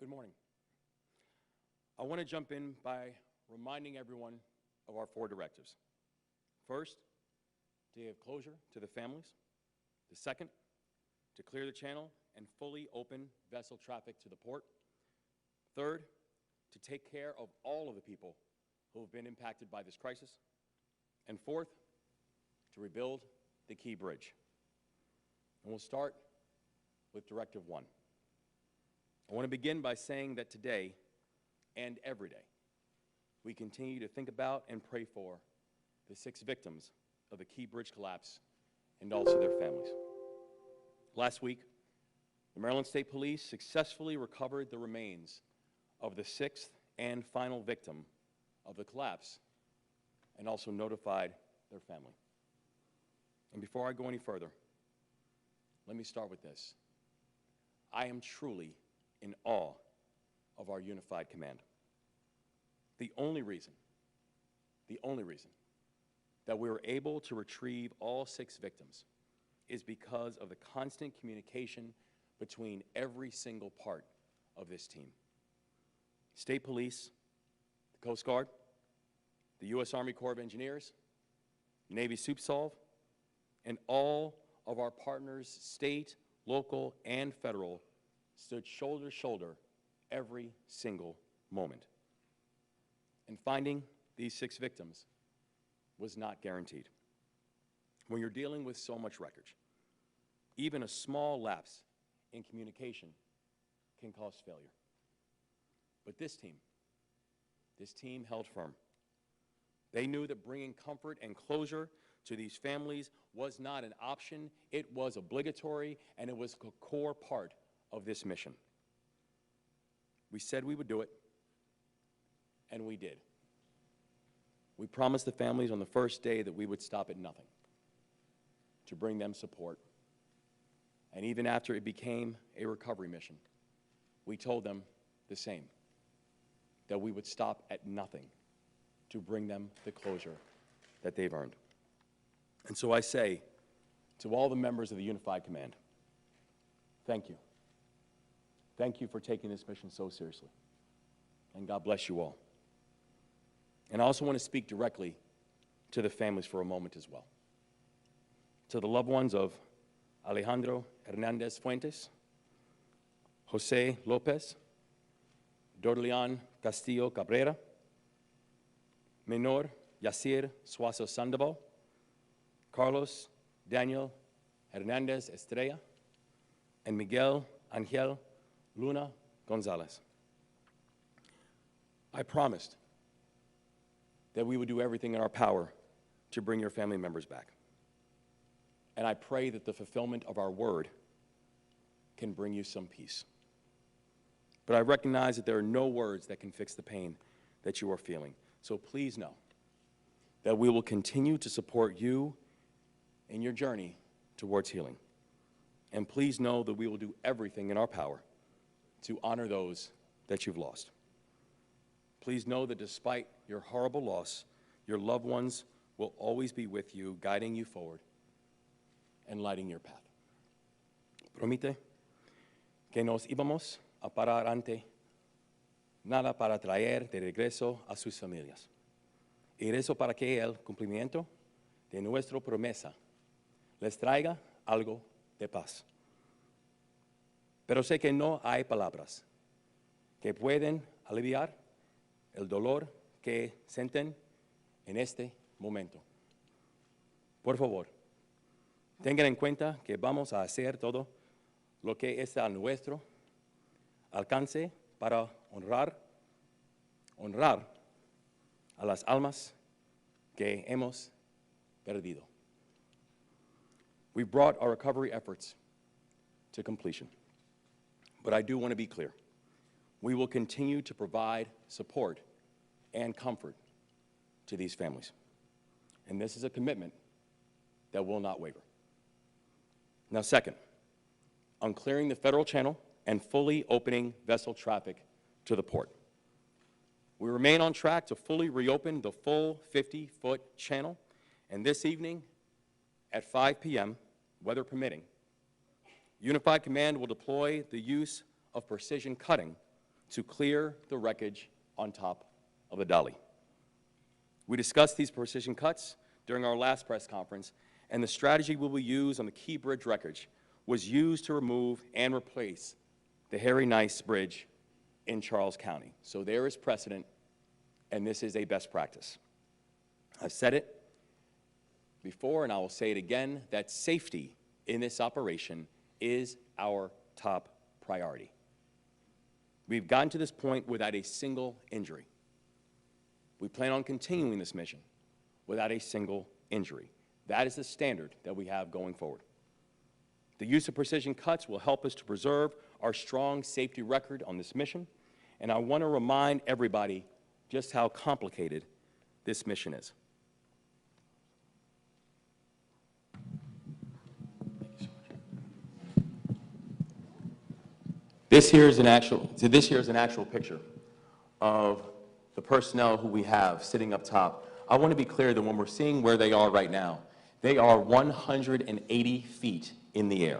Good morning. I want to jump in by reminding everyone of our 4 directives. First, to give closure to the families. The second, to clear the channel and fully open vessel traffic to the port. Third, to take care of all of the people who have been impacted by this crisis. And fourth, to rebuild the key bridge. And we'll start with Directive 1. I want to begin by saying that today and every day, we continue to think about and pray for the 6 victims of the Key Bridge collapse and also their families. Last week, the Maryland State Police successfully recovered the remains of the 6th and final victim of the collapse and also notified their family. And before I go any further, let me start with this. I am truly in awe of our unified command. The only reason that we were able to retrieve all 6 victims is because of the constant communication between every single part of this team. State Police, the Coast Guard, the U.S. Army Corps of Engineers, Navy SUPSOLV, and all of our partners, state, local, and federal, stood shoulder to shoulder every single moment. And finding these 6 victims was not guaranteed. When you're dealing with so much wreckage, even a small lapse in communication can cause failure. But this team held firm. They knew that bringing comfort and closure to these families was not an option, it was obligatory, and it was a core part of this mission. We said we would do it, and we did. We promised the families on the first day that we would stop at nothing to bring them support. And even after it became a recovery mission, we told them the same, that we would stop at nothing to bring them the closure that they've earned. And so I say to all the members of the Unified Command, thank you. Thank you for taking this mission so seriously. And God bless you all. And I also want to speak directly to the families for a moment as well. To the loved ones of Alejandro Hernandez Fuentes, Jose Lopez, Dorleon Castillo Cabrera, Menor Yasir Suazo Sandoval, Carlos Daniel Hernandez Estrella, and Miguel Angel Luna Gonzalez. I promised that we would do everything in our power to bring your family members back. And I pray that the fulfillment of our word can bring you some peace. But I recognize that there are no words that can fix the pain that you are feeling. So please know that we will continue to support you in your journey towards healing. And please know that we will do everything in our power to honor those that you've lost. Please know that despite your horrible loss, your loved ones will always be with you, guiding you forward and lighting your path. Promete que nos íbamos a parar ante nada para traer de regreso a sus familias. Y rezo para que el cumplimiento de nuestra promesa les traiga algo de paz. Pero sé que no hay palabras que pueden aliviar el dolor que sienten en este momento. Por favor, tengan en cuenta que vamos a hacer todo lo que está a nuestro alcance para honrar a las almas que hemos perdido. We brought our recovery efforts to completion. But I do want to be clear. We will continue to provide support and comfort to these families. And this is a commitment that will not waver. Now, second, on clearing the federal channel and fully opening vessel traffic to the port. We remain on track to fully reopen the full 50-foot channel, and this evening at 5 p.m., weather permitting, Unified Command will deploy the use of precision cutting to clear the wreckage on top of the dolly. We discussed these precision cuts during our last press conference, and the strategy we will use on the key bridge wreckage was used to remove and replace the Harry Nice Bridge in Charles County. So there is precedent, and this is a best practice. I've said it before, and I will say it again, that safety in this operation is our top priority. We've gotten to this point without a single injury. We plan on continuing this mission without a single injury. That is the standard that we have going forward. The use of precision cuts will help us to preserve our strong safety record on this mission, and I want to remind everybody just how complicated this mission is. This here is an actual picture of the personnel who we have sitting up top. I want to be clear that when we're seeing where they are right now, they are 180 feet in the air.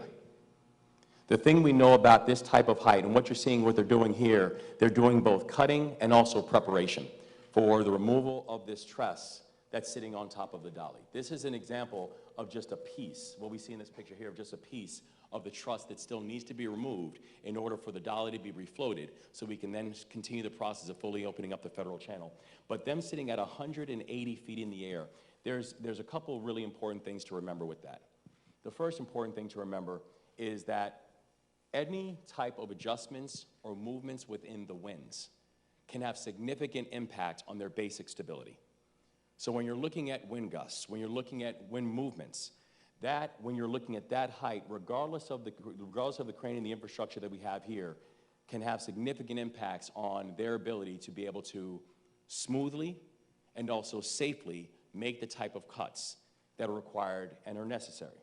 The thing we know about this type of height, and what you're seeing what they're doing here, they're doing both cutting and also preparation for the removal of this truss that's sitting on top of the dolly. This is an example of just a piece, what we see in this picture here, of just a piece of the truss that still needs to be removed in order for the dolly to be refloated so we can then continue the process of fully opening up the federal channel. But them sitting at 180 feet in the air, there's a couple really important things to remember with that. The first important thing to remember is that any type of adjustments or movements within the winds can have significant impact on their basic stability. So when you're looking at wind gusts, when you're looking at wind movements, when you're looking at that height, regardless of the crane and the infrastructure that we have here, can have significant impacts on their ability to be able to smoothly and also safely make the type of cuts that are required and are necessary.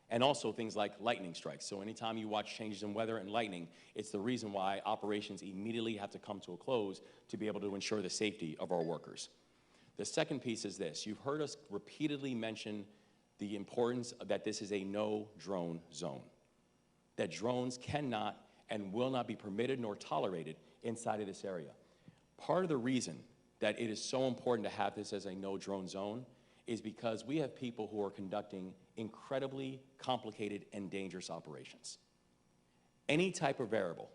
And also things like lightning strikes. So anytime you watch changes in weather and lightning, it's the reason why operations immediately have to come to a close to be able to ensure the safety of our workers. The second piece is this. You've heard us repeatedly mention the importance that this is a no-drone zone, that drones cannot and will not be permitted nor tolerated inside of this area. Part of the reason that it is so important to have this as a no-drone zone is because we have people who are conducting incredibly complicated and dangerous operations. Any type of variable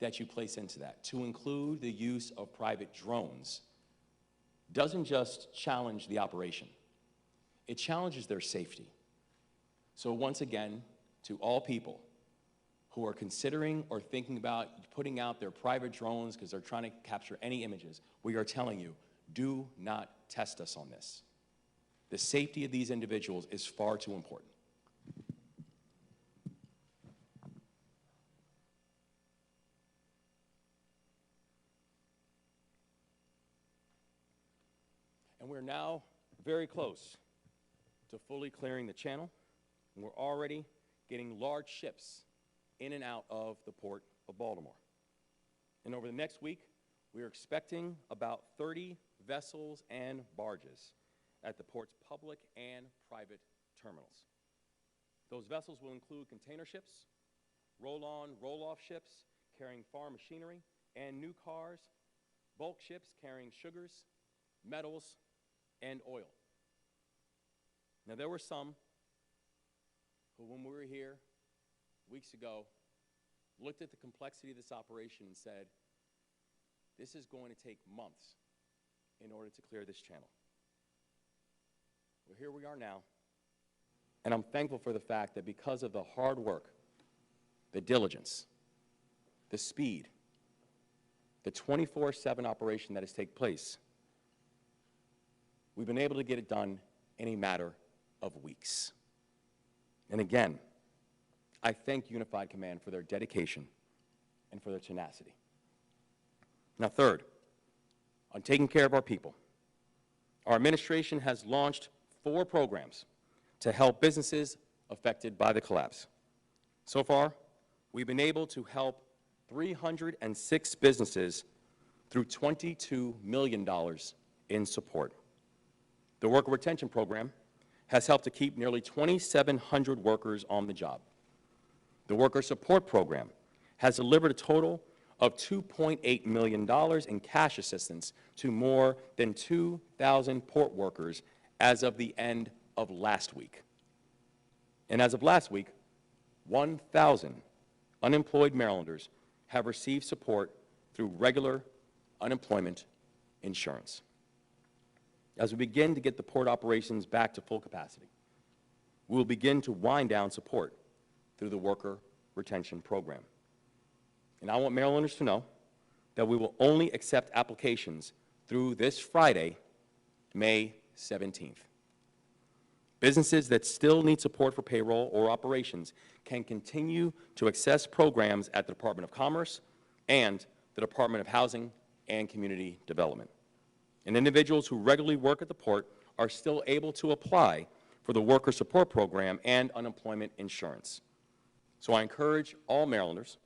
that you place into that, to include the use of private drones, doesn't just challenge the operation, it challenges their safety. So once again, to all people who are considering or thinking about putting out their private drones because they're trying to capture any images, we are telling you, do not test us on this. The safety of these individuals is far too important. And we're now very close to fully clearing the channel, and we're already getting large ships in and out of the Port of Baltimore. And over the next week, we are expecting about 30 vessels and barges at the port's public and private terminals. Those vessels will include container ships, roll-on, roll-off ships carrying farm machinery, and new cars, bulk ships carrying sugars, metals, and oil. Now, there were some who, when we were here weeks ago, looked at the complexity of this operation and said, this is going to take months in order to clear this channel. Well, here we are now, and I'm thankful for the fact that because of the hard work, the diligence, the speed, the 24/7 operation that has taken place, we've been able to get it done in a matter of weeks. And again, I thank Unified Command for their dedication and for their tenacity. Now, third, on taking care of our people, our administration has launched 4 programs to help businesses affected by the collapse. So far, we've been able to help 306 businesses through $22 million in support. The Worker Retention Program has helped to keep nearly 2,700 workers on the job. The Worker Support Program has delivered a total of $2.8 million in cash assistance to more than 2,000 port workers as of the end of last week. And as of last week, 1,000 unemployed Marylanders have received support through regular unemployment insurance. As we begin to get the port operations back to full capacity, we will begin to wind down support through the Worker Retention Program. And I want Marylanders to know that we will only accept applications through this Friday, May 17th. Businesses that still need support for payroll or operations can continue to access programs at the Department of Commerce and the Department of Housing and Community Development. And individuals who regularly work at the port are still able to apply for the Worker Support Program and unemployment insurance. So I encourage all Marylanders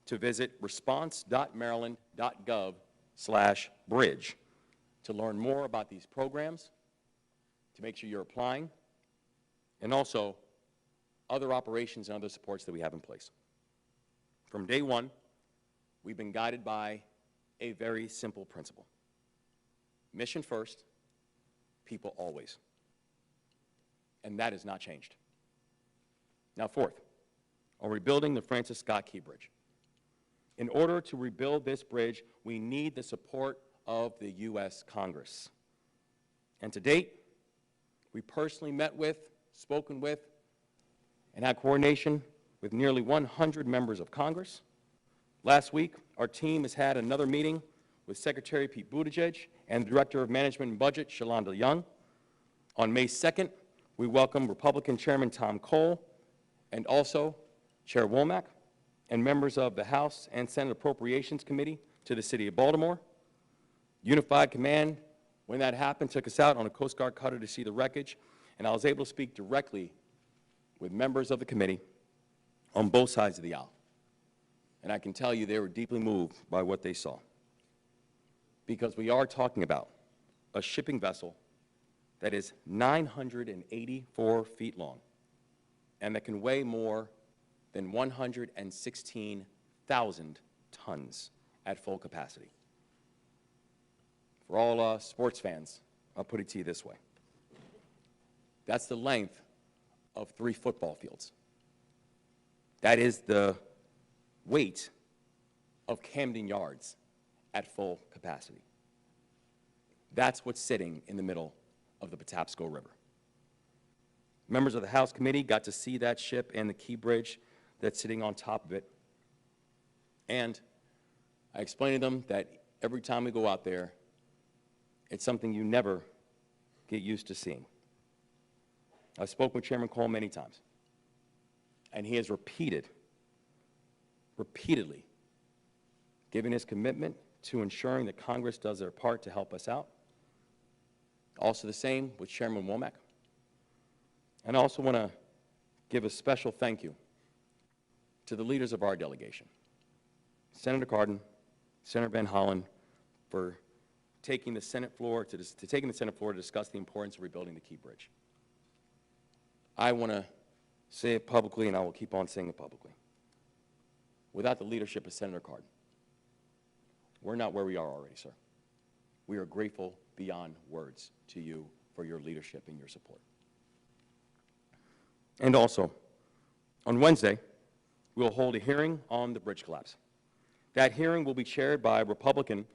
to visit response.maryland.gov/bridge to learn more about these programs, to make sure you're applying, and also other operations and other supports that we have in place. From day one, we've been guided by a very simple principle. Mission first, people always. And that has not changed. Now, fourth, on rebuilding the Francis Scott Key Bridge. In order to rebuild this bridge, we need the support of the U.S. Congress. And to date, we personally met with, spoken with, and had coordination with nearly 100 members of Congress. Last week, our team has had another meeting with Secretary Pete Buttigieg and Director of Management and Budget, Shalonda Young. On May 2nd, we welcome Republican Chairman Tom Cole and also Chair Womack and members of the House and Senate Appropriations Committee to the City of Baltimore. Unified Command, when that happened, took us out on a Coast Guard cutter to see the wreckage, and I was able to speak directly with members of the committee on both sides of the aisle. And I can tell you they were deeply moved by what they saw, because we are talking about a shipping vessel that is 984 feet long and that can weigh more than 116,000 tons at full capacity. For all sports fans, I'll put it to you this way. That's the length of 3 football fields. That is the weight of Camden Yards at full capacity. That's what's sitting in the middle of the Patapsco River. Members of the House Committee got to see that ship and the Key Bridge that's sitting on top of it. And I explained to them that every time we go out there, it's something you never get used to seeing. I've spoken with Chairman Cole many times, and he has repeatedly given his commitment to ensuring that Congress does their part to help us out. Also the same with Chairman Womack. And I also want to give a special thank you to the leaders of our delegation, Senator Cardin, Senator Van Hollen, for taking the Senate floor to discuss the importance of rebuilding the Key Bridge. I want to say it publicly, and I will keep on saying it publicly. Without the leadership of Senator Cardin, we're not where we are already, sir. We are grateful beyond words to you for your leadership and your support. And also, on Wednesday, we will hold a hearing on the bridge collapse. That hearing will be chaired by Republican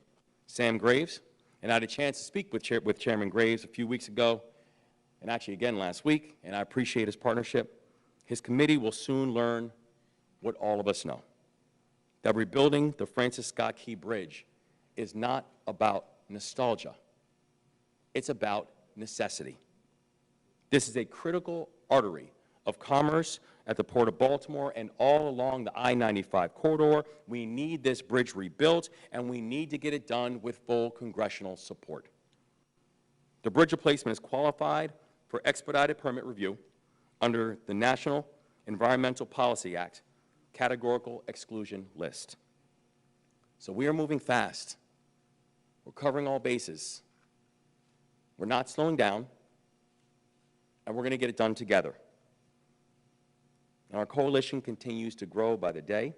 Sam Graves, and I had a chance to speak with Chairman Graves a few weeks ago, and actually again last week, and I appreciate his partnership. His committee will soon learn what all of us know, that rebuilding the Francis Scott Key Bridge is not about nostalgia. It's about necessity. This is a critical artery of commerce at the Port of Baltimore and all along the I-95 corridor. We need this bridge rebuilt, and we need to get it done with full congressional support. The bridge replacement is qualified for expedited permit review under the National Environmental Policy Act categorical exclusion list. So we are moving fast. We're covering all bases. We're not slowing down, and we're going to get it done together. And our coalition continues to grow by the day.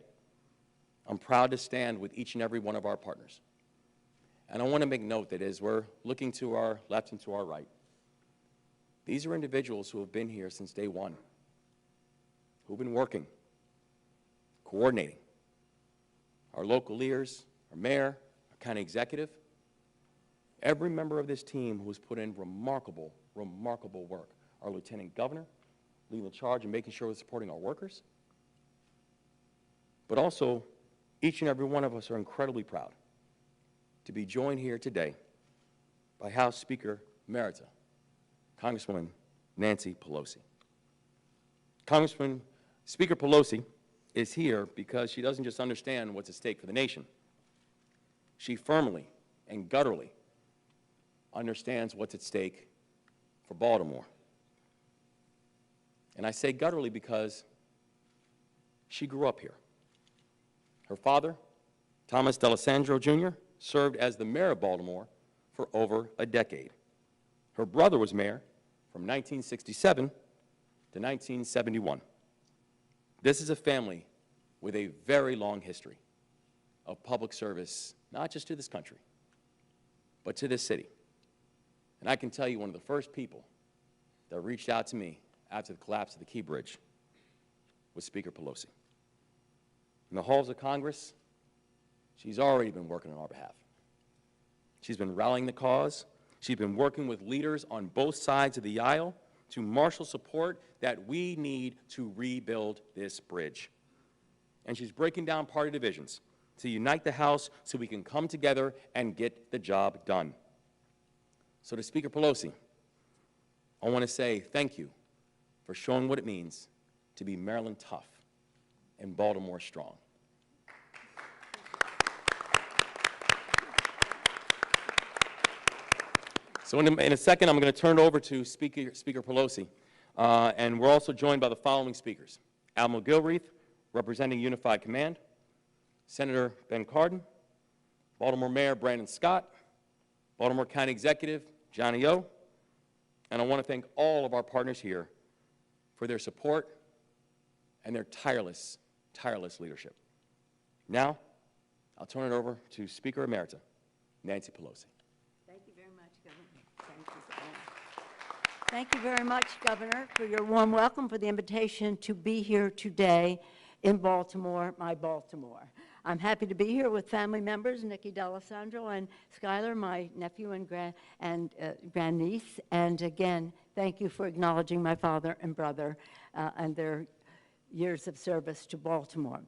I'm proud to stand with each and every one of our partners. And I want to make note that as we're looking to our left and to our right, these are individuals who have been here since day one, who've been working, coordinating. Our local leaders, our mayor, our county executive, every member of this team who has put in remarkable, remarkable work. Our lieutenant governor, leading the charge and making sure we're supporting our workers. But also, each and every one of us are incredibly proud to be joined here today by House Speaker Emerita, Congresswoman Nancy Pelosi. Speaker Pelosi is here because she doesn't just understand what's at stake for the nation. She firmly and gutturally understands what's at stake for Baltimore. And I say gutturally because she grew up here. Her father, Thomas D'Alessandro Jr., served as the mayor of Baltimore for over a decade. Her brother was mayor from 1967 to 1971. This is a family with a very long history of public service, not just to this country, but to this city. And I can tell you one of the first people that reached out to me after the collapse of the Key Bridge was Speaker Pelosi. In the halls of Congress, she's already been working on our behalf. She's been rallying the cause. She's been working with leaders on both sides of the aisle to marshal support that we need to rebuild this bridge. And she's breaking down party divisions to unite the House so we can come together and get the job done. So to Speaker Pelosi, I want to say thank you for showing what it means to be Maryland tough and Baltimore strong. So in a second, I'm going to turn it over to Speaker Pelosi, and we're also joined by the following speakers: Admiral Gilreath, representing Unified Command; Senator Ben Cardin; Baltimore Mayor Brandon Scott; Baltimore County Executive Johnny O. And I want to thank all of our partners here for their support and their tireless leadership. Now, I'll turn it over to Speaker Emerita Nancy Pelosi. Thank you very much, Governor. Thank you very much, Governor, for your warm welcome, for the invitation to be here today in Baltimore, my Baltimore. I'm happy to be here with family members, Nikki D'Alessandro and Skylar, my nephew and grandniece. And again, thank you for acknowledging my father and brother and their years of service to Baltimore.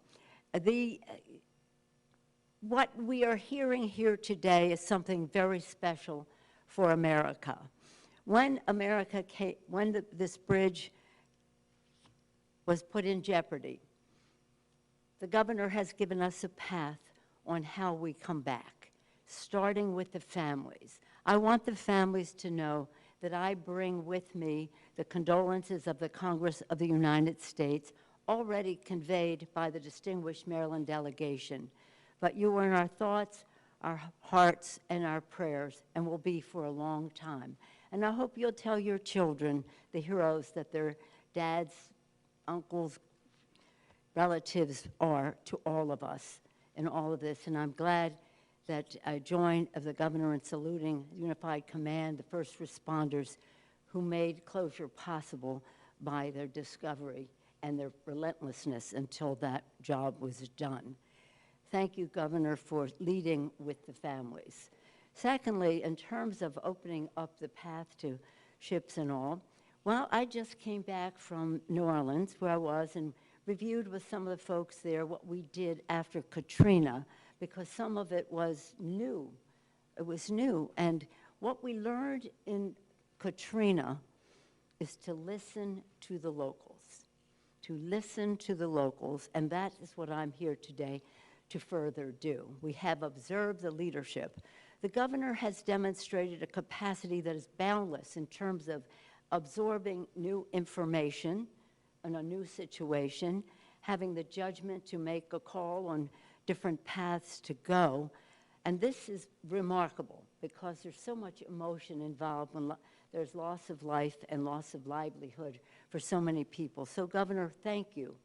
What we are hearing here today is something very special for America. When this bridge was put in jeopardy, the governor has given us a path on how we come back, starting with the families. I want the families to know that I bring with me the condolences of the Congress of the United States, already conveyed by the distinguished Maryland delegation. But you are in our thoughts, our hearts, and our prayers, and will be for a long time. And I hope you'll tell your children the heroes that their dads, uncles, relatives are to all of us in all of this. And I'm glad that I joined of the governor in saluting Unified Command, the first responders who made closure possible by their discovery and their relentlessness until that job was done. Thank you, Governor, for leading with the families. Secondly, in terms of opening up the path to ships and all, well, I just came back from New Orleans, where I was, and reviewed with some of the folks there what we did after Katrina, because some of it was new. It was new. And what we learned in Katrina is to listen to the locals, and that is what I'm here today to further do. We have observed the leadership. The governor has demonstrated a capacity that is boundless in terms of absorbing new information in a new situation, having the judgment to make a call on different paths to go. And this is remarkable because there's so much emotion involved when there's loss of life and loss of livelihood for so many people. So, Governor, thank you.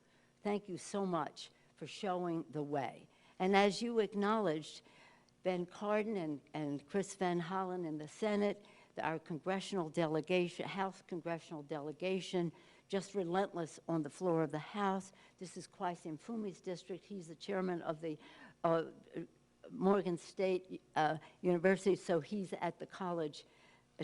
Thank you so much for showing the way. And as you acknowledged, Ben Cardin and Chris Van Hollen in the Senate, our congressional delegation, House congressional delegation, just relentless on the floor of the House. This is Kwasi Mfume's district. He's the chairman of the Morgan State University, so he's at the college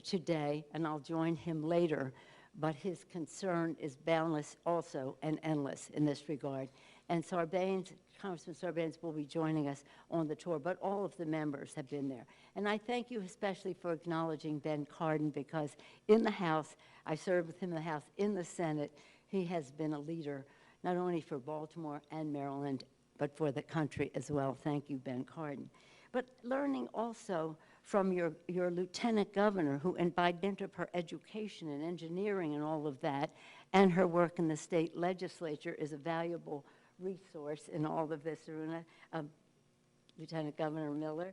today, and I'll join him later. But his concern is boundless also and endless in this regard. And Sarbanes, Congressman Sarbanes will be joining us on the tour, but all of the members have been there. And I thank you especially for acknowledging Ben Cardin, because in the House, I served with him in the House, in the Senate, he has been a leader, not only for Baltimore and Maryland, but for the country as well. Thank you, Ben Cardin. But learning also from your lieutenant governor, who, and by dint of her education and engineering and all of that, and her work in the state legislature, is a valuable resource in all of this arena. Lieutenant Governor Miller.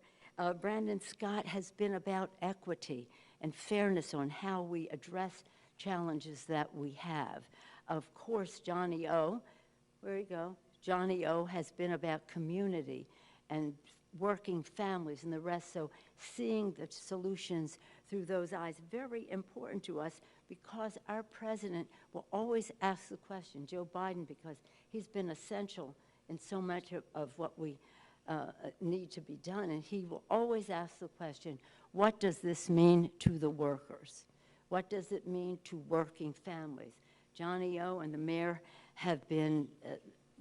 Brandon Scott has been about equity and fairness on how we address challenges that we have. Of course, Johnny O, where you go? Johnny O has been about community and working families and the rest, so seeing the solutions through those eyes, very important to us, because our president will always ask the question, Joe Biden, because he's been essential in so much of what we need to be done, and he will always ask the question, what does this mean to the workers? What does it mean to working families? Johnny O and the mayor have been,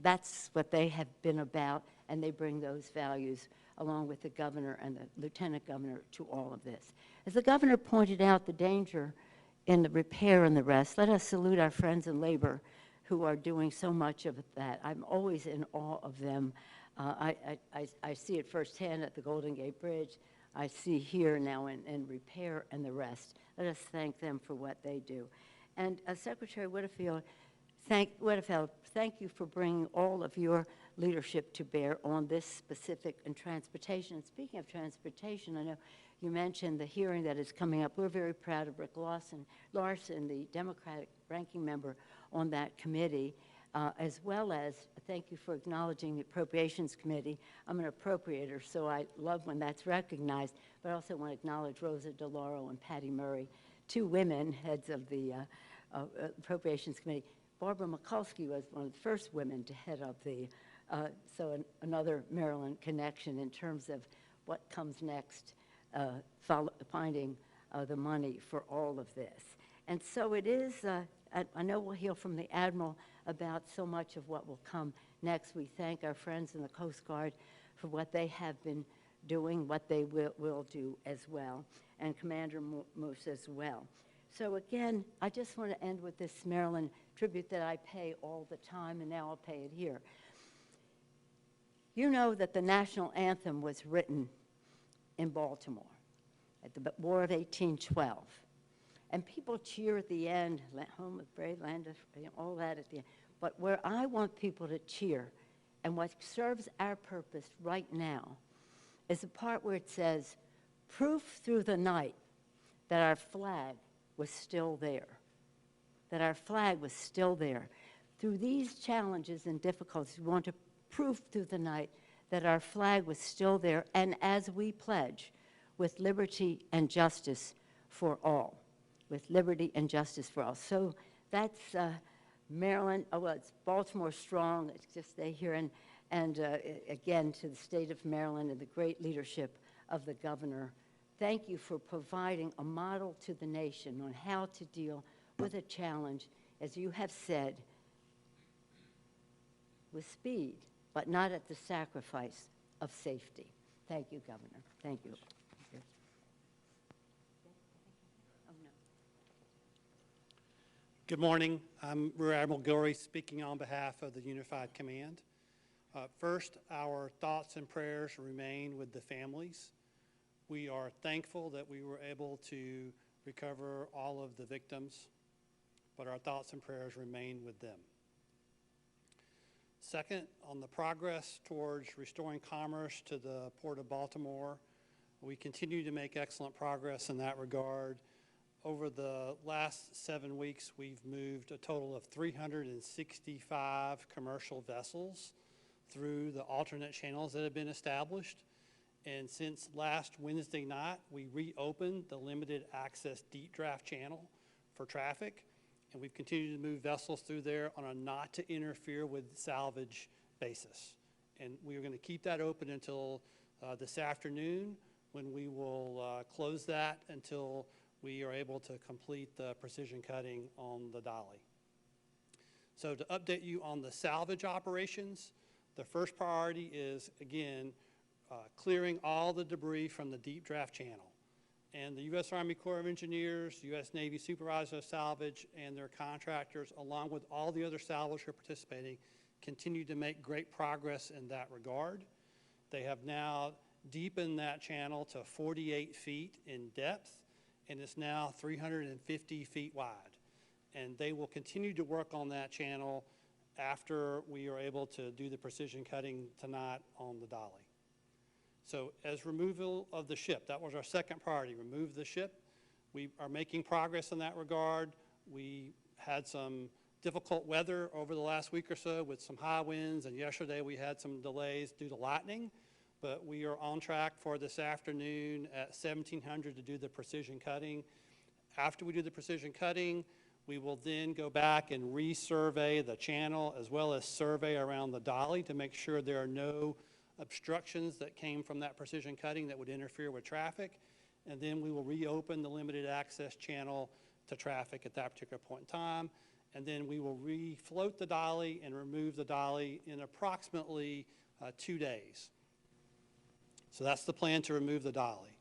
that's what they have been about, and they bring those values along with the governor and the lieutenant governor to all of this. As the governor pointed out, the danger in the repair and the rest, let us salute our friends in labor who are doing so much of that. I'm always in awe of them. I see it firsthand at the Golden Gate Bridge. I see here now in repair and the rest. Let us thank them for what they do. And Secretary Whitfield, thank you for bringing all of your leadership to bear on this specific in transportation. And speaking of transportation, I know you mentioned the hearing that is coming up. We're very proud of Rick Larson, the Democratic ranking member on that committee, as well as thank you for acknowledging the Appropriations Committee. I'm an appropriator, so I love when that's recognized, but I also want to acknowledge Rosa DeLauro and Patty Murray, two women heads of the Appropriations Committee. Barbara Mikulski was one of the first women to head up the, another Maryland connection in terms of what comes next, finding the money for all of this. And so it is, I know we'll hear from the Admiral about so much of what will come next. We thank our friends in the Coast Guard for what they have been doing, what they will do as well, and Commander Moose as well. So again, I just want to end with this Maryland tribute that I pay all the time, and now I'll pay it here. You know that the national anthem was written in Baltimore at the War of 1812. And people cheer at the end, home of brave land, all that at the end. But where I want people to cheer, and what serves our purpose right now, is the part where it says, proof through the night that our flag was still there, that our flag was still there. Through these challenges and difficulties, we want to prove through the night that our flag was still there, and as we pledge, with liberty and justice for all. With liberty and justice for all. So that's Maryland, well, it's Baltimore strong, it's just stay here, and again, to the state of Maryland and the great leadership of the governor. Thank you for providing a model to the nation on how to deal with a challenge, as you have said, with speed, but not at the sacrifice of safety. Thank you, Governor. Thank you. Good morning. I'm Rear Admiral Gilroy speaking on behalf of the Unified Command. First, our thoughts and prayers remain with the families. We are thankful that we were able to recover all of the victims, but our thoughts and prayers remain with them. Second, on the progress towards restoring commerce to the Port of Baltimore, we continue to make excellent progress in that regard. Over the last 7 weeks, we've moved a total of 365 commercial vessels through the alternate channels that have been established. And since last Wednesday night, we reopened the limited access deep draft channel for traffic, and we've continued to move vessels through there on a not to interfere with salvage basis. And we are going to keep that open until this afternoon, when we will close that until we are able to complete the precision cutting on the dolly. So to update you on the salvage operations, the first priority is, again, clearing all the debris from the deep draft channel. And the U.S. Army Corps of Engineers, U.S. Navy Supervisor of Salvage, and their contractors, along with all the other salvage who are participating, continue to make great progress in that regard. They have now deepened that channel to 48 feet in depth, and it's now 350 feet wide. And they will continue to work on that channel after we are able to do the precision cutting tonight on the dolly. So as removal of the ship, that was our second priority, remove the ship. We are making progress in that regard. We had some difficult weather over the last week or so with some high winds, and yesterday we had some delays due to lightning, but we are on track for this afternoon at 1700 to do the precision cutting. After we do the precision cutting, we will then go back and resurvey the channel as well as survey around the dolly to make sure there are no obstructions that came from that precision cutting that would interfere with traffic. And then we will reopen the limited access channel to traffic at that particular point in time. And then we will refloat the dolly and remove the dolly in approximately 2 days. So that's the plan, to remove the dolly.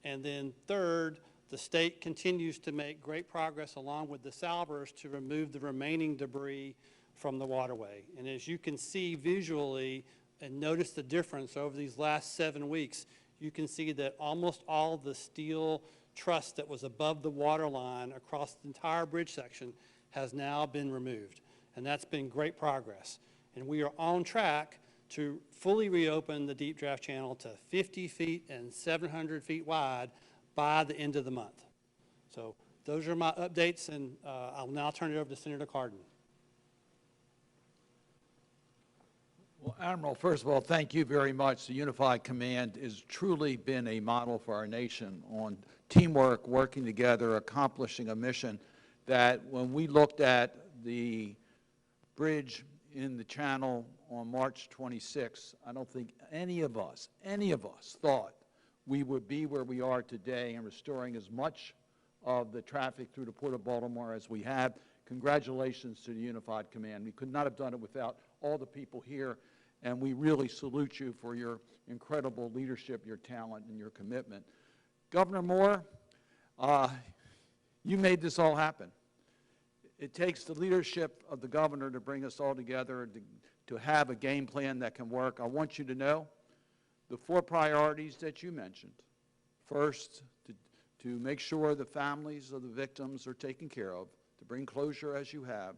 And then third, the state continues to make great progress along with the salvers to remove the remaining debris from the waterway. And as you can see visually, and notice the difference over these last 7 weeks, you can see that almost all the steel truss that was above the water line across the entire bridge section has now been removed. And that's been great progress. And we are on track to fully reopen the deep draft channel to 50 feet and 700 feet wide by the end of the month. So those are my updates, and I'll now turn it over to Senator Cardin. Well, Admiral, first of all, thank you very much. The Unified Command has truly been a model for our nation on teamwork, working together, accomplishing a mission that when we looked at the bridge in the channel on March 26, I don't think any of us thought we would be where we are today and restoring as much of the traffic through the Port of Baltimore as we have. Congratulations to the Unified Command. We could not have done it without all the people here, and we really salute you for your incredible leadership, your talent, and your commitment. Governor Moore, you made this all happen. It takes the leadership of the governor to bring us all together, to have a game plan that can work. I want you to know the 4 priorities that you mentioned. First, to make sure the families of the victims are taken care of, to bring closure, as you have,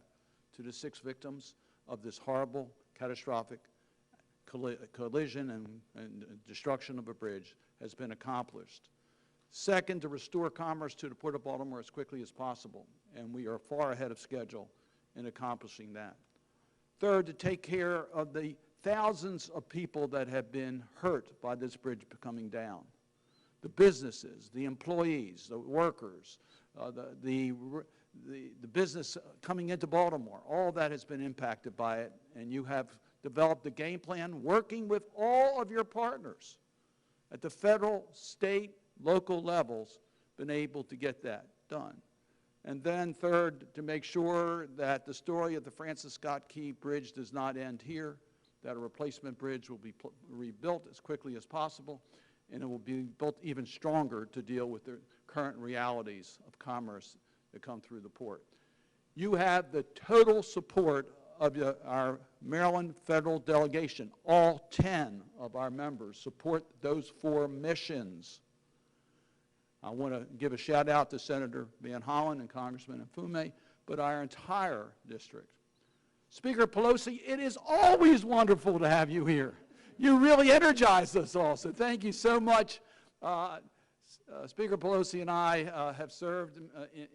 to the 6 victims of this horrible, catastrophic collision and destruction of a bridge has been accomplished. Second, to restore commerce to the Port of Baltimore as quickly as possible, and we are far ahead of schedule in accomplishing that. Third, to take care of the thousands of people that have been hurt by this bridge coming down. The businesses, the employees, the workers, the business coming into Baltimore, all that has been impacted by it, and you have developed a game plan working with all of your partners at the federal, state, local levels, been able to get that done. And then third, to make sure that the story of the Francis Scott Key Bridge does not end here, that a replacement bridge will be rebuilt as quickly as possible, and it will be built even stronger to deal with the current realities of commerce that come through the port. You have the total support of our Maryland federal delegation. All 10 of our members support those 4 missions. I want to give a shout out to Senator Van Hollen and Congressman Mfume, but our entire district. Speaker Pelosi, it is always wonderful to have you here. You really energize us all, so thank you so much. Speaker Pelosi and I have served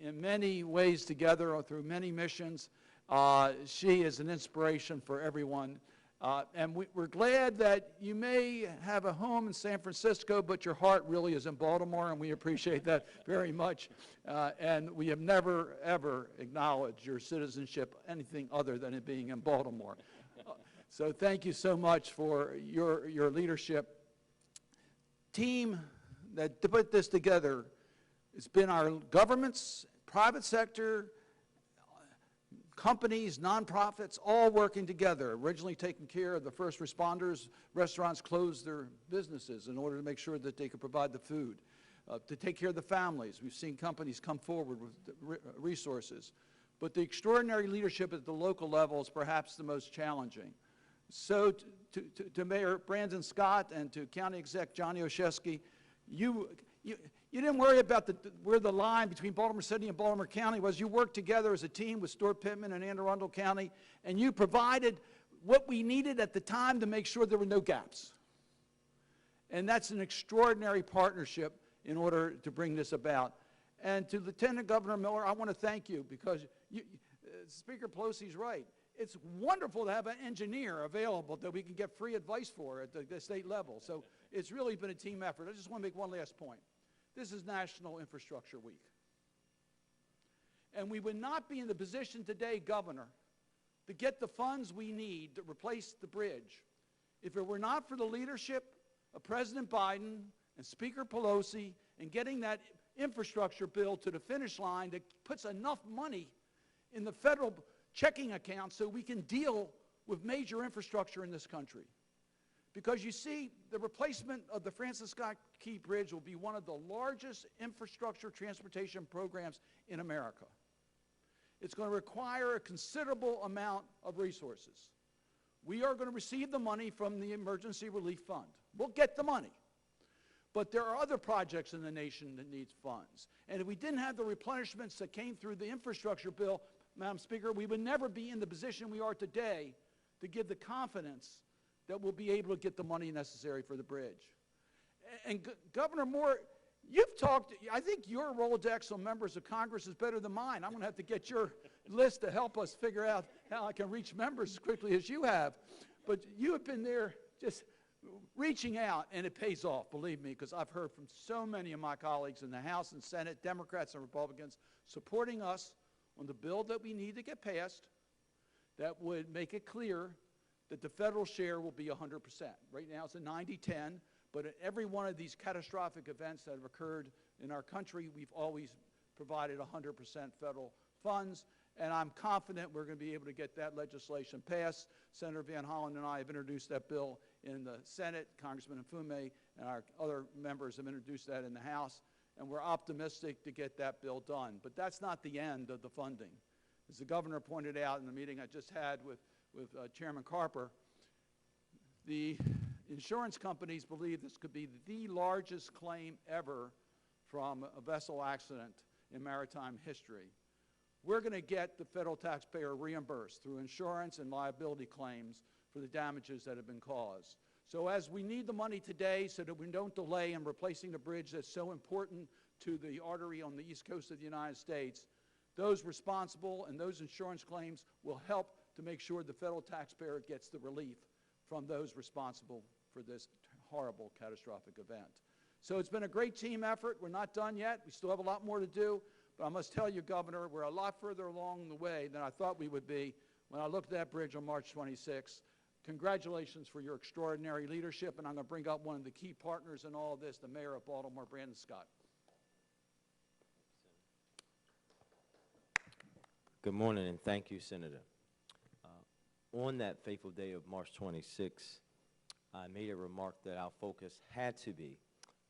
in many ways together through many missions. She is an inspiration for everyone. And we're glad that you may have a home in San Francisco, but your heart really is in Baltimore, and we appreciate that very much. And we have never, ever acknowledged your citizenship anything other than it being in Baltimore. So thank you so much for your leadership. Team that put this together, it's been our governments, private sector, companies, nonprofits, all working together, originally taking care of the first responders. Restaurants closed their businesses in order to make sure that they could provide the food. To take care of the families, we've seen companies come forward with resources. But the extraordinary leadership at the local level is perhaps the most challenging. So to Mayor Brandon Scott and to County Exec Johnny Oshesky, you didn't worry about where the line between Baltimore City and Baltimore County was. You worked together as a team with Stuart Pittman and Anne Arundel County, and you provided what we needed at the time to make sure there were no gaps. And that's an extraordinary partnership in order to bring this about. And to Lieutenant Governor Miller, I want to thank you because Speaker Pelosi's right. It's wonderful to have an engineer available that we can get free advice for at the state level. So it's really been a team effort. I just want to make one last point. This is National Infrastructure Week. And we would not be in the position today, Governor, to get the funds we need to replace the bridge if it were not for the leadership of President Biden and Speaker Pelosi in getting that infrastructure bill to the finish line that puts enough money in the federal checking account so we can deal with major infrastructure in this country. Because you see, the replacement of the Francis Scott Key Bridge will be one of the largest infrastructure transportation programs in America. It's going to require a considerable amount of resources. We are going to receive the money from the Emergency Relief Fund. We'll get the money. But there are other projects in the nation that need funds. And if we didn't have the replenishments that came through the infrastructure bill, Madam Speaker, we would never be in the position we are today to give the confidence that we'll be able to get the money necessary for the bridge. And Governor Moore, you've talked, I think your Rolodex on members of Congress is better than mine. I'm going to have to get your list to help us figure out how I can reach members as quickly as you have. But you have been there just reaching out, and it pays off, believe me, because I've heard from so many of my colleagues in the House and Senate, Democrats and Republicans, supporting us on the bill that we need to get passed that would make it clear that the federal share will be 100%. Right now it's a 90-10, but at every one of these catastrophic events that have occurred in our country, we've always provided 100% federal funds, and I'm confident we're going to be able to get that legislation passed. Senator Van Hollen and I have introduced that bill in the Senate. Congressman Mfume and our other members have introduced that in the House, and we're optimistic to get that bill done. But that's not the end of the funding. As the governor pointed out in the meeting I just had with Chairman Carper, the insurance companies believe this could be the largest claim ever from a vessel accident in maritime history. We're going to get the federal taxpayer reimbursed through insurance and liability claims for the damages that have been caused. So as we need the money today so that we don't delay in replacing the bridge that's so important to the artery on the east coast of the United States, those responsible and those insurance claims will help to make sure the federal taxpayer gets the relief from those responsible for this horrible catastrophic event. So it's been a great team effort. We're not done yet. We still have a lot more to do. But I must tell you, Governor, we're a lot further along the way than I thought we would be when I looked at that bridge on March 26th. Congratulations for your extraordinary leadership, and I'm going to bring up one of the key partners in all of this, the Mayor of Baltimore, Brandon Scott. Good morning, and thank you, Senator. On that fateful day of March 26th, I made a remark that our focus had to be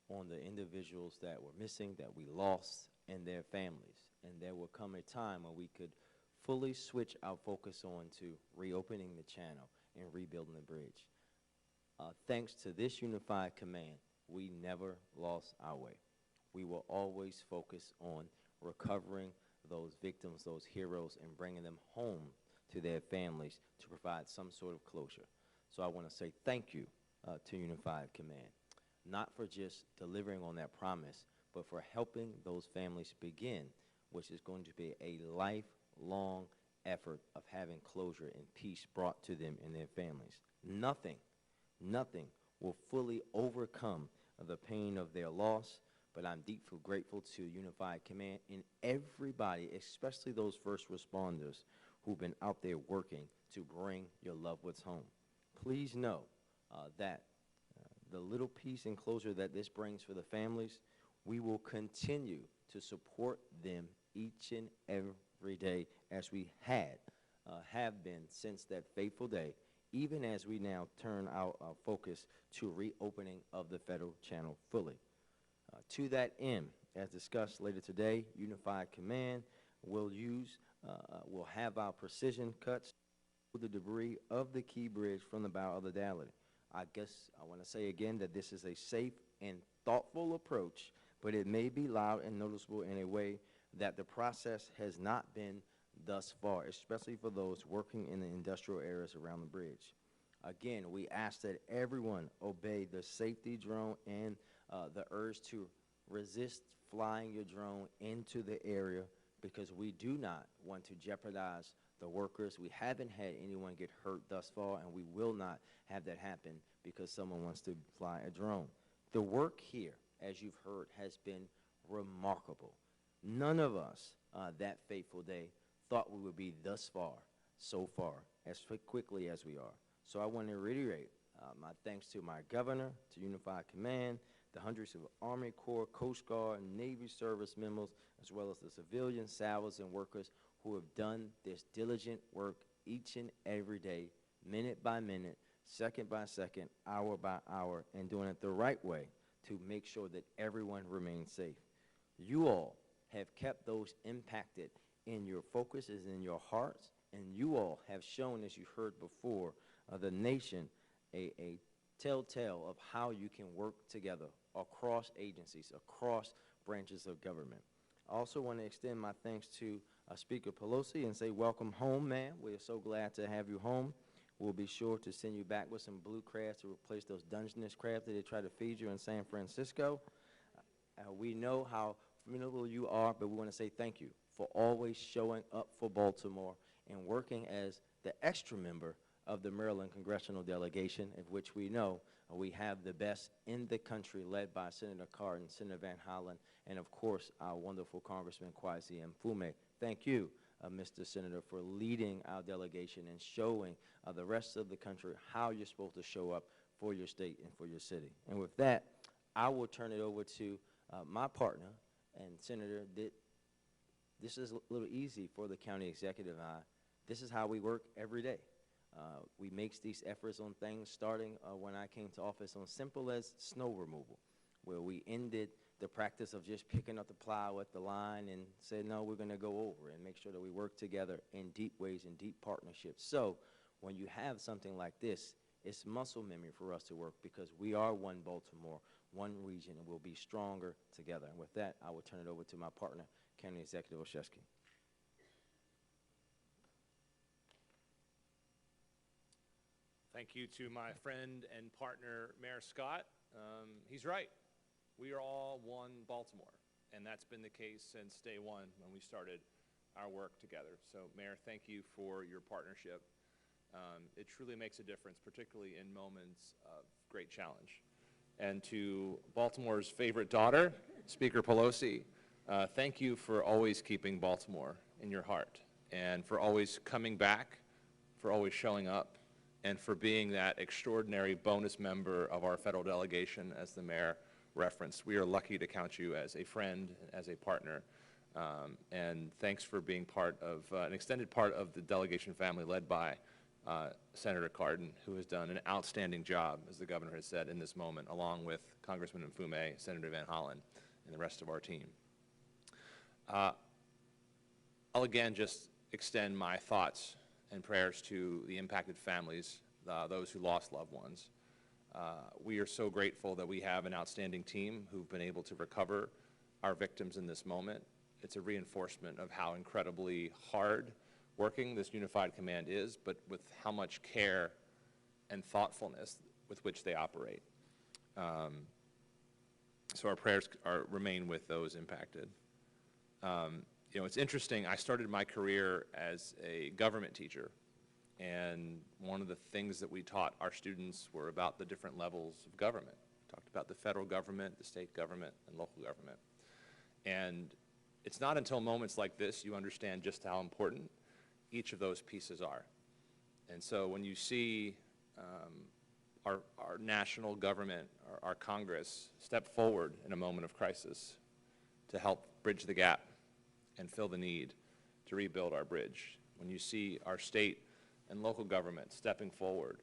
on the individuals that were missing, that we lost, and their families. And there will come a time when we could fully switch our focus on to reopening the channel and rebuilding the bridge. Thanks to this unified command, we never lost our way. We will always focus on recovering those victims, those heroes, and bringing them home to their families to provide some sort of closure. So I want to say thank you to Unified Command, not for just delivering on that promise, but for helping those families begin, which is going to be a lifelong effort of having closure and peace brought to them and their families. Nothing will fully overcome the pain of their loss, but I'm deeply grateful to Unified Command and everybody, especially those first responders who've been out there working to bring your loved ones home. Please know that the little peace and closure that this brings for the families, we will continue to support them each and every day as we have been since that fateful day, even as we now turn our focus to reopening of the federal channel fully. To that end, as discussed later today, Unified Command will have our precision cuts to the debris of the Key Bridge from the bow of the Daly. I guess I want to say again that this is a safe and thoughtful approach, but it may be loud and noticeable in a way that the process has not been thus far, especially for those working in the industrial areas around the bridge. Again, we ask that everyone obey the safety drone and the urge to resist flying your drone into the area, because we do not want to jeopardize the workers. We haven't had anyone get hurt thus far, and we will not have that happen because someone wants to fly a drone. The work here, as you've heard, has been remarkable. None of us that fateful day thought we would be thus far, so far, as quickly as we are. So I want to reiterate my thanks to my governor, to Unified Command, the hundreds of Army Corps, Coast Guard, and Navy service members, as well as the civilian sailors and workers who have done this diligent work each and every day, minute by minute, second by second, hour by hour, and doing it the right way to make sure that everyone remains safe. You all have kept those impacted in your focuses, in your hearts, and you all have shown, as you heard before, the nation a telltale of how you can work together across agencies, across branches of government. I also want to extend my thanks to Speaker Pelosi and say welcome home, ma'am. We are so glad to have you home. We'll be sure to send you back with some blue crabs to replace those Dungeness crabs that they try to feed you in San Francisco. We know how formidable you are, but we want to say thank you for always showing up for Baltimore and working as the extra member of the Maryland Congressional Delegation, of which we know we have the best in the country, led by Senator Cardin, Senator Van Hollen, and of course our wonderful Congressman Kwasi Mfume. Thank you, Mr. Senator, for leading our delegation and showing the rest of the country how you're supposed to show up for your state and for your city. And with that, I will turn it over to my partner, and Senator, this is a little easy for the county executive and I. This is how we work every day. We make these efforts on things starting when I came to office on simple as snow removal, where we ended the practice of just picking up the plow at the line and said, no, we're going to go over and make sure that we work together in deep ways, in deep partnerships. So when you have something like this, it's muscle memory for us to work, because we are one Baltimore, one region, and we'll be stronger together. And with that, I will turn it over to my partner, County Executive Olszewski. Thank you to my friend and partner, Mayor Scott. He's right. We are all one Baltimore, and that's been the case since day one when we started our work together. So, Mayor, thank you for your partnership. It truly makes a difference, particularly in moments of great challenge. And to Baltimore's favorite daughter, Speaker Pelosi, thank you for always keeping Baltimore in your heart, and for always coming back, for always showing up, and for being that extraordinary bonus member of our federal delegation, as the mayor referenced. We are lucky to count you as a friend, as a partner, and thanks for being part of an extended part of the delegation family led by Senator Cardin, who has done an outstanding job, as the governor has said, in this moment, along with Congressman Mfume, Senator Van Hollen, and the rest of our team. I'll again just extend my thoughts and prayers to the impacted families, those who lost loved ones. We are so grateful that we have an outstanding team who've been able to recover our victims in this moment. It's a reinforcement of how incredibly hard working this unified command is, but with how much care and thoughtfulness with which they operate. So our prayers remain with those impacted. You know, it's interesting. I started my career as a government teacher, and one of the things that we taught our students were about the different levels of government. We talked about the federal government, the state government, and local government. And it's not until moments like this you understand just how important each of those pieces are. And so when you see our national government, our Congress, step forward in a moment of crisis to help bridge the gap and fill the need to rebuild our bridge, when you see our state and local government stepping forward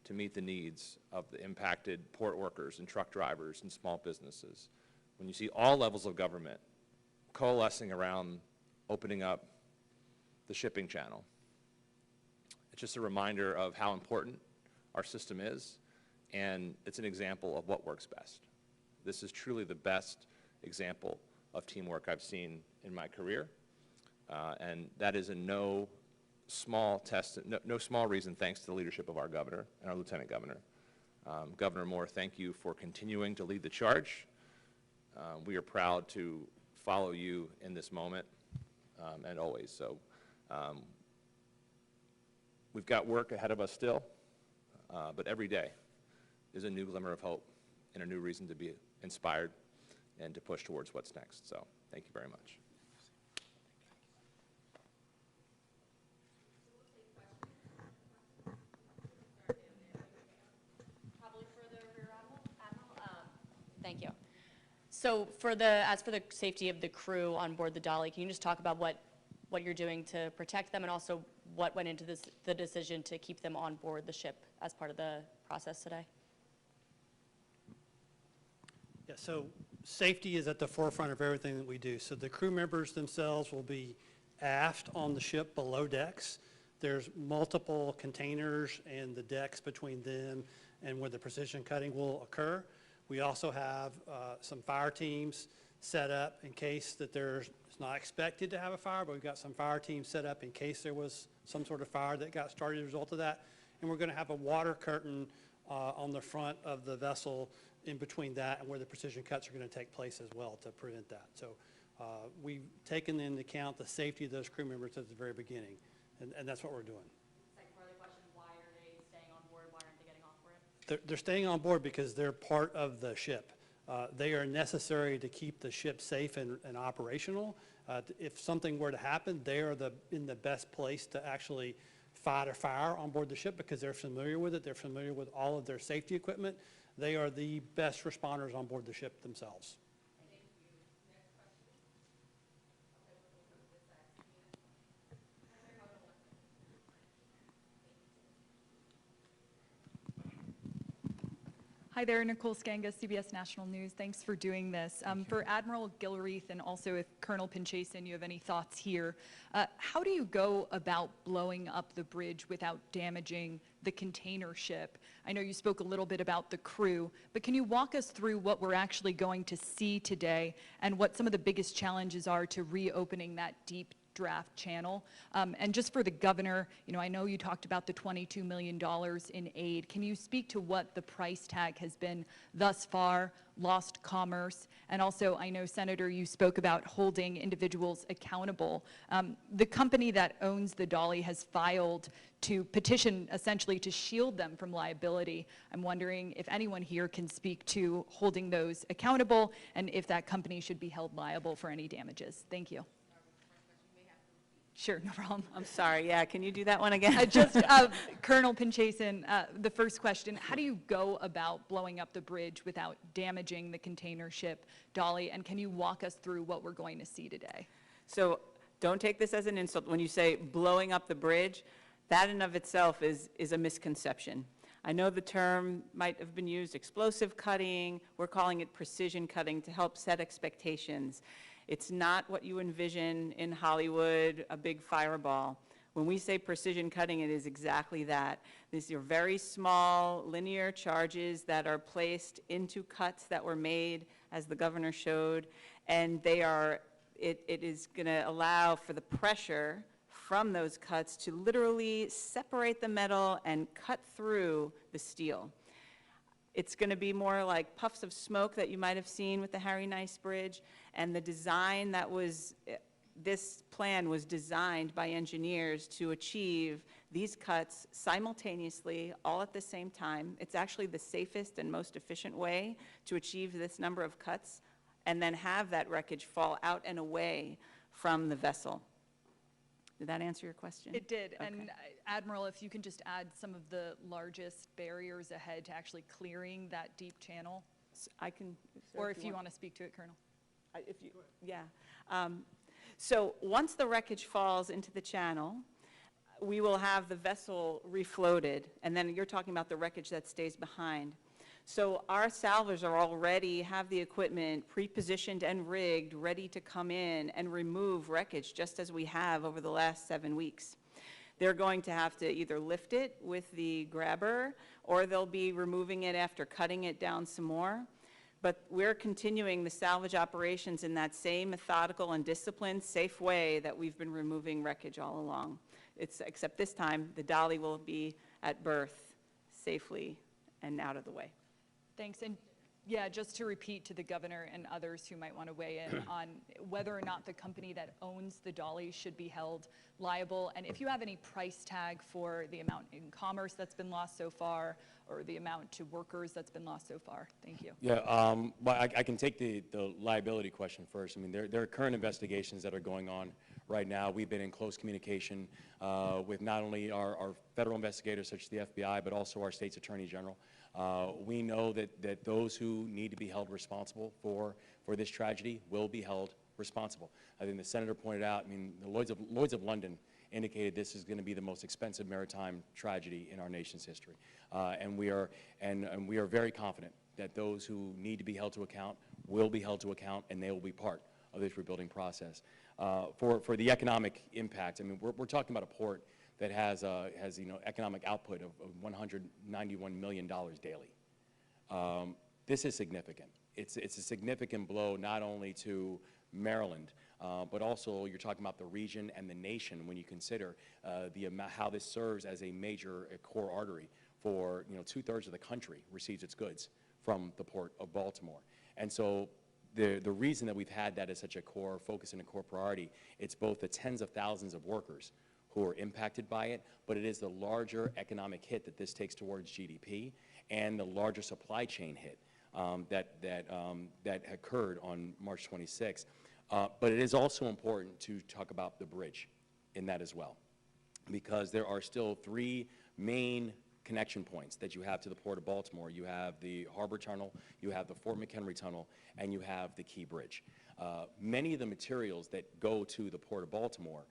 to meet the needs of the impacted port workers and truck drivers and small businesses, when you see all levels of government coalescing around opening up the shipping channel, it's just a reminder of how important our system is, and it's an example of what works best. This is truly the best example of teamwork I've seen in my career, and that is in no small reason thanks to the leadership of our governor and our lieutenant governor. Governor Moore, thank you for continuing to lead the charge. We are proud to follow you in this moment and always. So we've got work ahead of us still, but every day is a new glimmer of hope and a new reason to be inspired and to push towards what's next. So thank you very much. Probably for the Rear Admiral. Thank you. So as for the safety of the crew on board the Dolly, can you just talk about what you're doing to protect them, and also what went into the decision to keep them on board the ship as part of the process today? Yeah, so safety is at the forefront of everything that we do. So the crew members themselves will be aft on the ship below decks. There's multiple containers and the decks between them and where the precision cutting will occur. We also have some fire teams set up in case that it's not expected to have a fire, but we've got some fire teams set up in case there was some sort of fire that got started as a result of that. And we're going to have a water curtain on the front of the vessel in between that and where the precision cuts are going to take place as well to prevent that. So we've taken into account the safety of those crew members at the very beginning, and that's what we're doing. Second part of the question, why are they staying on board? Why aren't they getting off board? They're staying on board because they're part of the ship. They are necessary to keep the ship safe and operational. If something were to happen, they are in the best place to actually fight a fire on board the ship because they're familiar with it. They're familiar with all of their safety equipment. They are the best responders on board the ship themselves. Hi there, Nicole Skanga, CBS National News. Thanks for doing this. For Admiral Gilreath and also if Colonel Pinchason, you have any thoughts here, how do you go about blowing up the bridge without damaging the container ship? I know you spoke a little bit about the crew, but can you walk us through what we're actually going to see today and what some of the biggest challenges are to reopening that deep draft channel? And just for the governor, you know, I know you talked about the $22 million in aid. Can you speak to what the price tag has been thus far, lost commerce? And also, I know, Senator, you spoke about holding individuals accountable. The company that owns the Dolly has filed to petition essentially to shield them from liability. I'm wondering if anyone here can speak to holding those accountable and if that company should be held liable for any damages. Thank you. Sure, no problem. I'm sorry, yeah, can you do that one again? Colonel Pinchason, the first question, how do you go about blowing up the bridge without damaging the container ship Dolly, and can you walk us through what we're going to see today? So don't take this as an insult. When you say blowing up the bridge, that in of itself is a misconception. I know the term might have been used, explosive cutting. We're calling it precision cutting to help set expectations. It's not what you envision in Hollywood, a big fireball. When we say precision cutting, it is exactly that. These are very small linear charges that are placed into cuts that were made, as the governor showed, and it is going to allow for the pressure from those cuts to literally separate the metal and cut through the steel. It's going to be more like puffs of smoke that you might have seen with the Harry Nice Bridge, and the design that was this plan was designed by engineers to achieve these cuts simultaneously, all at the same time. It's actually the safest and most efficient way to achieve this number of cuts, and then have that wreckage fall out and away from the vessel. Did that answer your question? It did. Okay. And Admiral, if you can just add some of the largest barriers ahead to actually clearing that deep channel, I can. or if you want to speak to it, Colonel. If you, yeah. So once the wreckage falls into the channel, we will have the vessel refloated, and then you're talking about the wreckage that stays behind. So our salvors are already have the equipment pre-positioned and rigged, ready to come in and remove wreckage, just as we have over the last 7 weeks. They're going to have to either lift it with the grabber, or they'll be removing it after cutting it down some more. But we're continuing the salvage operations in that same methodical and disciplined, safe way that we've been removing wreckage all along. Except this time, the dolly will be at berth safely and out of the way. Thanks. And yeah, just to repeat to the governor and others who might want to weigh in on whether or not the company that owns the dolly should be held liable, and if you have any price tag for the amount in commerce that's been lost so far, or the amount to workers that's been lost so far. Thank you. Yeah, well, I can take the liability question first. I mean, there are current investigations that are going on right now. We've been in close communication with not only our federal investigators, such as the FBI, but also our state's attorney general. We know that those who need to be held responsible for this tragedy will be held responsible. I think the senator pointed out, I mean, the Lloyds of London indicated this is going to be the most expensive maritime tragedy in our nation's history. And we are very confident that those who need to be held to account will be held to account, and they will be part of this rebuilding process. For the economic impact, I mean, we're talking about a port that has economic output of $191 million daily. This is significant. It's a significant blow not only to Maryland, but also you're talking about the region and the nation when you consider how this serves as a major core artery for 2/3 of the country receives its goods from the Port of Baltimore. And so the reason that we've had that as such a core focus and a core priority, it's both the tens of thousands of workers who are impacted by it, but it is the larger economic hit that this takes towards GDP and the larger supply chain hit that occurred on March 26th. But it is also important to talk about the bridge in that as well, because there are still 3 main connection points that you have to the Port of Baltimore. You have the Harbor Tunnel, you have the Fort McHenry Tunnel, and you have the Key Bridge. Many of the materials that go to the Port of Baltimore,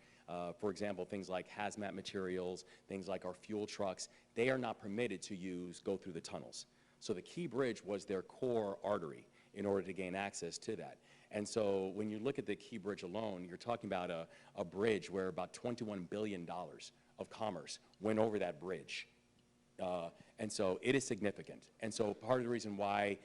for example, things like hazmat materials, things like our fuel trucks, they are not permitted to go through the tunnels. So the Key Bridge was their core artery in order to gain access to that. And so when you look at the Key Bridge alone, you're talking about a bridge where about $21 billion of commerce went over that bridge. And so it is significant. And so part of the reason why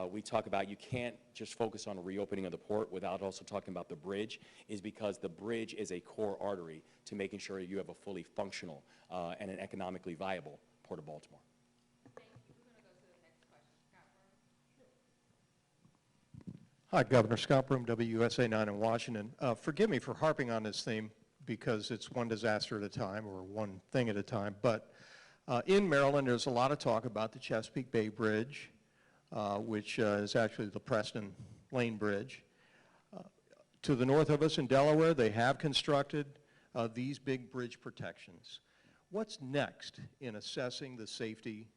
we talk about you can't just focus on a reopening of the port without also talking about the bridge is because the bridge is a core artery to making sure you have a fully functional and an economically viable Port of Baltimore. Hi, Governor Scott Broom, WUSA 9 in Washington. Forgive me for harping on this theme because it's one disaster at a time or one thing at a time, but in Maryland there's a lot of talk about the Chesapeake Bay Bridge, which is actually the Preston Lane Bridge. To the north of us in Delaware, they have constructed these big bridge protections. What's next in assessing the safety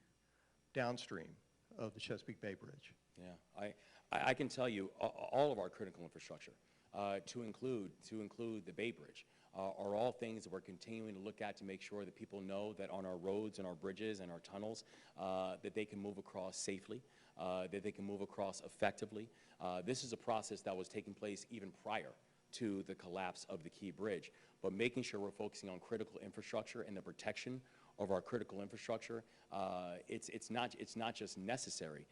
downstream of the Chesapeake Bay Bridge? Yeah, I can tell you all of our critical infrastructure, to include the Bay Bridge, are all things that we're continuing to look at to make sure that people know that on our roads and our bridges and our tunnels that they can move across safely, that they can move across effectively. This is a process that was taking place even prior to the collapse of the Key Bridge, but making sure we're focusing on critical infrastructure and the protection of our critical infrastructure, it's not just necessary,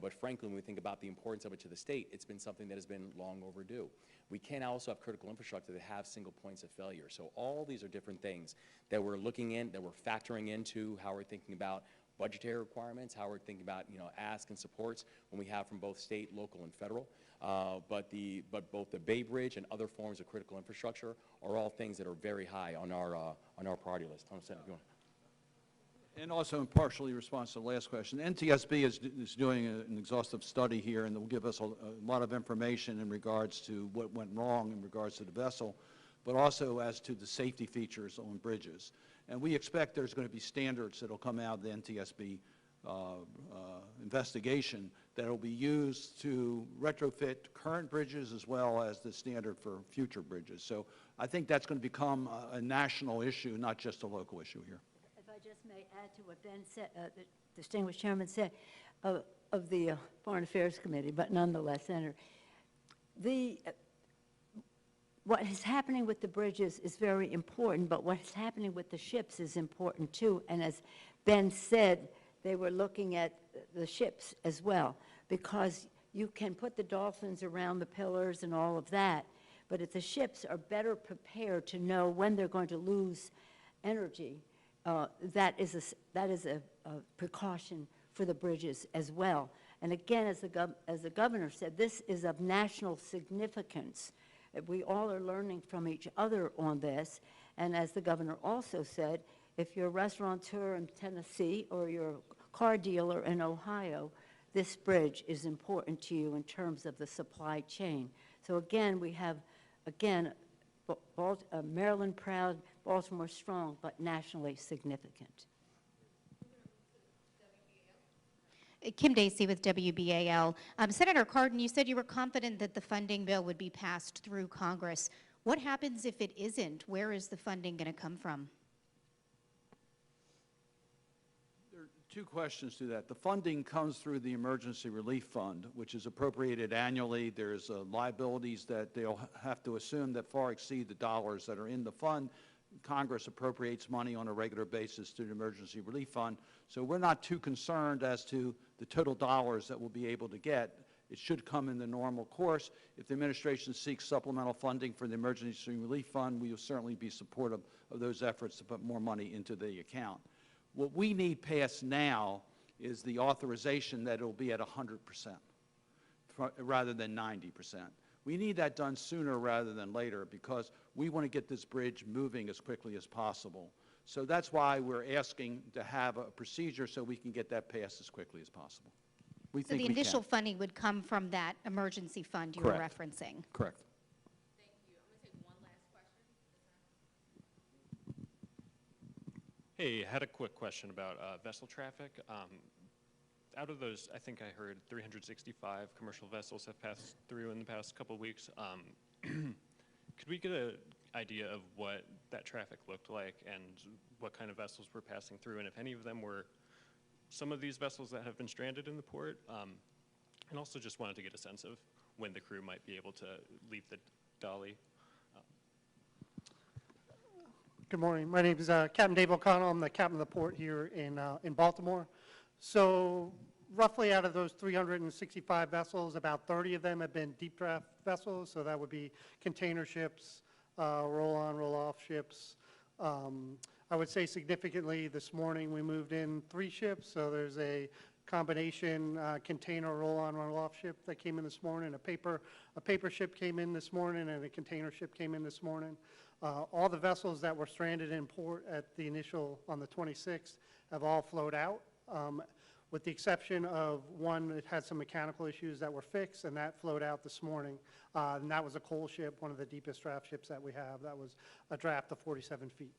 but frankly, when we think about the importance of it to the state, it's been something that has been long overdue. We can also have critical infrastructure that have single points of failure. So all these are different things that we're looking in, that we're factoring into how we're thinking about budgetary requirements, how we're thinking about, asks and supports when we have from both state, local, and federal. But both the Bay Bridge and other forms of critical infrastructure are all things that are very high on our priority list. Senator, if you want. And also in partially response to the last question, NTSB is doing an exhaustive study here, and they'll give us a lot of information in regards to what went wrong in regards to the vessel, but also as to the safety features on bridges. And we expect there's going to be standards that will come out of the NTSB investigation that will be used to retrofit current bridges as well as the standard for future bridges. So I think that's going to become a national issue, not just a local issue here. If I just may add to what Ben said, the distinguished chairman said of the Foreign Affairs Committee, but nonetheless, Senator, what is happening with the bridges is very important, but what is happening with the ships is important too. And as Ben said, they were looking at the ships as well, because you can put the dolphins around the pillars and all of that, but if the ships are better prepared to know when they're going to lose energy, that is a precaution for the bridges as well. And again, as the governor said, this is of national significance. We all are learning from each other on this. And as the governor also said, if you're a restaurateur in Tennessee or you're a car dealer in Ohio, this bridge is important to you in terms of the supply chain. So again, we have, Maryland proud, Baltimore strong, but nationally significant. Kim Dacey with WBAL. Senator Cardin, you said you were confident that the funding bill would be passed through Congress. What happens if it isn't? Where is the funding going to come from? There are two questions to that. The funding comes through the Emergency Relief Fund, which is appropriated annually. There's liabilities that they'll have to assume that far exceed the dollars that are in the fund. Congress appropriates money on a regular basis to the Emergency Relief Fund. So we're not too concerned as to the total dollars that we'll be able to get. It should come in the normal course. If the administration seeks supplemental funding for the Emergency Relief Fund, we will certainly be supportive of those efforts to put more money into the account. What we need passed now is the authorization that it will be at 100% rather than 90%. We need that done sooner rather than later because we want to get this bridge moving as quickly as possible. So that's why we're asking to have a procedure so we can get that passed as quickly as possible. We So think the we initial can. funding would come from that emergency fund you Correct. were referencing. Correct. Thank you. I'm going to take one last question. Hey, I had a quick question about vessel traffic. Out of those, I think I heard 365 commercial vessels have passed through in the past couple of weeks. Could we get an idea of what that traffic looked like and what kind of vessels were passing through, and if any of them were some of these vessels that have been stranded in the port? And also just wanted to get a sense of when the crew might be able to leave the dolly. Good morning. My name is Captain Dave O'Connell. I'm the captain of the port here in Baltimore. So roughly out of those 365 vessels, about 30 of them have been deep draft vessels. So that would be container ships, roll-on, roll-off ships. I would say significantly this morning we moved in 3 ships. So there's a combination container roll-on, roll-off ship that came in this morning. A paper ship came in this morning, and a container ship came in this morning. All the vessels that were stranded in port at the initial on the 26th have all flowed out, with the exception of one that had some mechanical issues that were fixed, and that flowed out this morning. And that was a coal ship, one of the deepest draft ships that we have. That was a draft of 47 feet.